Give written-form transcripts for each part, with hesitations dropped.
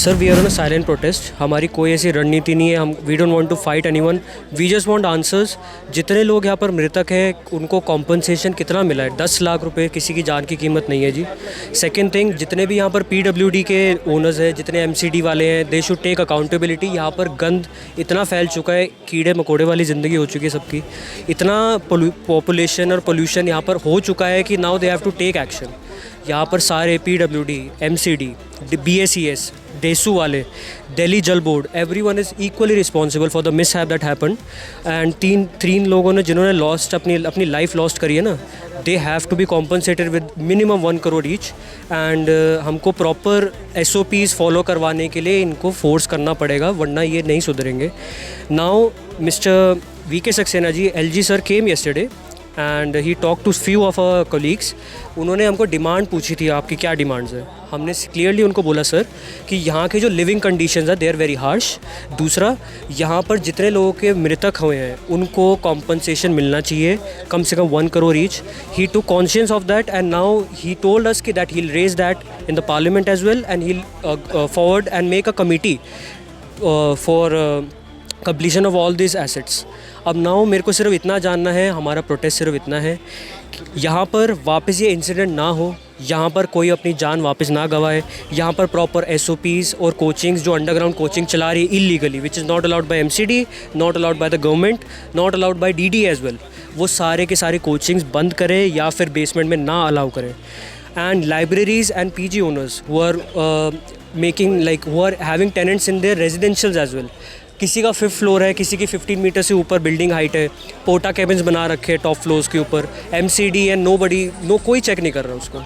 Sir we are on a silent protest. हमारी कोई ऐसी रणनीति नहीं है। हम we don't want to fight anyone, we just want answers. जितने लोग यहाँ पर मृतक हैं उनको कॉम्पनसेशन कितना मिला है? 10 लाख रुपए किसी की जान की कीमत नहीं है जी। सेकंड थिंग, जितने भी यहाँ पर पीडब्ल्यूडी के ओनर्स हैं, जितने एमसीडी वाले हैं, दे शुड टेक अकाउंटेबिलिटी। यहाँ पर गंद इतना फैल चुका है, कीड़े मकोड़े वाली ज़िंदगी हो चुकी है सबकी। इतना पॉपुलेशन और पोल्यूशन यहाँ पर हो चुका है कि now they have to take action. यहाँ पर सारे पीडब्ल्यूडी, एमसीडी, बीएसईएस, डेसू वाले, दिल्ली जल board, everyone is equally responsible for the mishap that happened. And तीन लोगों ने जिन्होंने लॉस्ट अपनी लाइफ लॉस्ट करी है ना, they have to be compensated with minimum 1 crore each. And हमको प्रॉपर SOPs फॉलो करवाने के लिए इनको फोर्स करना पड़ेगा, वरना ये नहीं सुधरेंगे। Now mister VK Saxena ji, LG sir came yesterday and he talk to few of our colleagues. उन्होंने हमको डिमांड पूछी थी, आपकी क्या डिमांड्स है। हमने क्लियरली उनको बोला सर कि यहाँ के जो लिविंग कंडीशंस है दे आर वेरी हार्श। दूसरा, यहाँ पर जितने लोगों के मृतक हुए हैं उनको कॉम्पनसेशन मिलना चाहिए, कम से कम 1 crore each. He too conscious of that and now he told us कि that he will raise that in the parliament as well and he will forward and make a committee for completion of all this assets. अब now मेरे को सिर्फ इतना जानना है, हमारा protest सिर्फ इतना है कि यहाँ पर वापस ये इंसिडेंट ना हो, यहाँ पर कोई अपनी जान वापस ना गवाए। यहाँ पर प्रॉपर SOPs और कोचिंग्स जो अंडरग्राउंड कोचिंग चला रही है illegally, which is not allowed by MCD, not allowed by the government, not allowed by DD as well, वो सारे के सारे कोचिंग्स बंद करें या फिर बेसमेंट में ना अलाउ करें। And libraries and PG owners who are who are having tenants in their residentials as well. किसी का 5th फ्लोर है, किसी की 15 मीटर से ऊपर बिल्डिंग हाइट है, पोटा कैबिन्स बना रखे हैं टॉप फ्लोर्स के ऊपर, MCD एंड कोई चेक नहीं कर रहा उसको।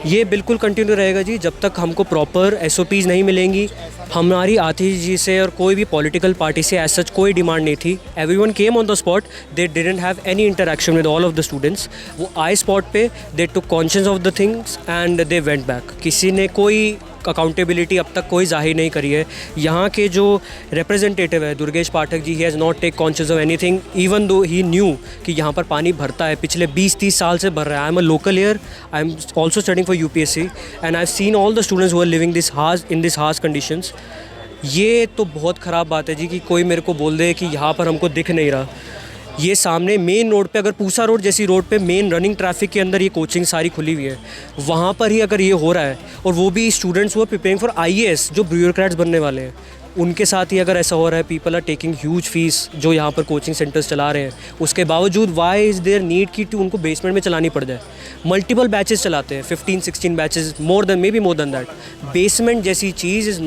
ये बिल्कुल कंटिन्यू रहेगा जी जब तक हमको प्रॉपर SOPs नहीं मिलेंगी। हमारी आतिश जी से और कोई भी पॉलिटिकल पार्टी से एज सच कोई डिमांड नहीं थी। Everyone came on the spot, they didn't have any interaction with all of the students. वो आए स्पॉट पे, they took conscious of the things and they went back. किसी ने कोई अकाउंटेबिलिटी अब तक कोई जाहिर नहीं करी है। यहाँ के जो रिप्रेजेंटेटिव है Durgesh Pathak ji, he has not take conscious of anything even though he new कि यहाँ पर पानी भरता है, पिछले 20-30 साल से भर रहा है। I am a local here, I am also studying for UPSC and I have seen all the students who are living in this harsh conditions. ये तो बहुत ख़राब बात है जी कि कोई मेरे को बोल दे कि यहाँ पर हमको दिख नहीं रहा। ये सामने मेन रोड पे, अगर पूसा रोड जैसी रोड पे मेन रनिंग ट्रैफिक के अंदर ये कोचिंग सारी खुली हुई है, वहाँ पर ही अगर ये हो रहा है और वो भी स्टूडेंट्स हुआ प्रिपेयरिंग फॉर IAS जो ब्यूरोक्रेट्स बनने वाले हैं, उनके साथ ही अगर ऐसा हो रहा है, people are taking huge fees जो यहाँ पर कोचिंग सेंटर्स चला रहे हैं, उसके बावजूद वाई इज़ देयर नीड कि उनको बेसमेंट में चलानी पड़ जाए। मल्टीपल बैचेस चलाते हैं, 15-16 batches, more than that. Basement जैसी चीज़ is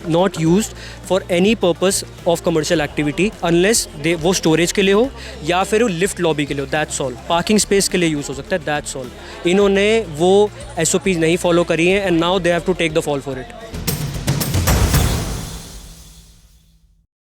not used for any purpose of commercial activity unless वो स्टोरेज के लिए हो या फिर वो लिफ्ट लॉबी के लिए हो, दैट्स ऑल। पार्किंग स्पेस के लिए यूज़ हो सकता है, दैट्स ऑल। इन्होंने वो SOPs नहीं फॉलो करी हैं and now they have to take the fall for it.